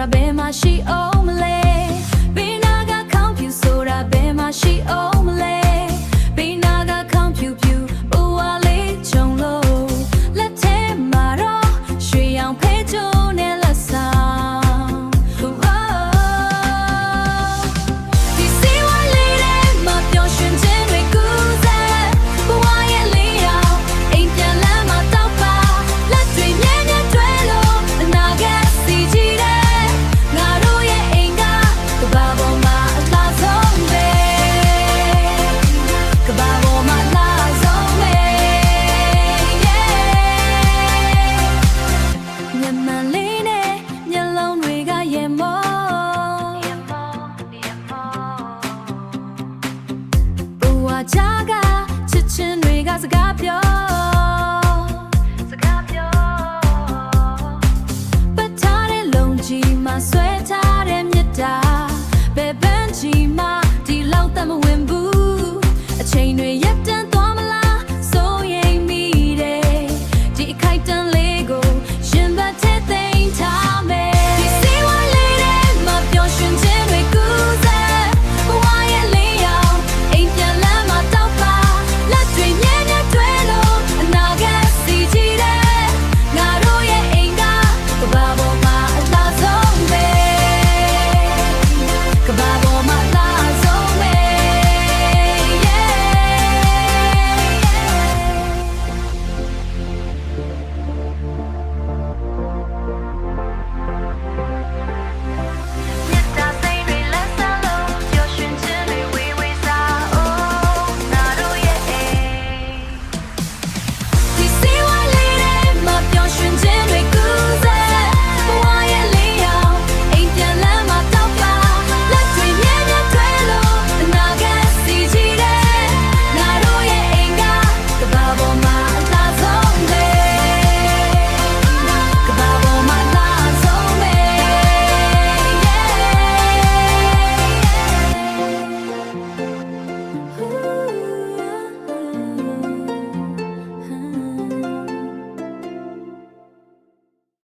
ဆိုတာဘယ်မှာရှိအောင်မလဲဘယ်နာကခေါင်းဖြူဆိုတာဘယ်မှာရှိအောင်မလဲဘယ်နာကခေါင်းဖြူဖြူအိုဝါလေးချုံလို့လက်ထဲမှာတော့ရွှေရောင်ဖဲကျိုးနဲ့လက်ဆောင်ဂျာကချစ်ချင်းတွေကစကားပြောပတ်ထားတဲ့လုံကြီးမှာဆွဲ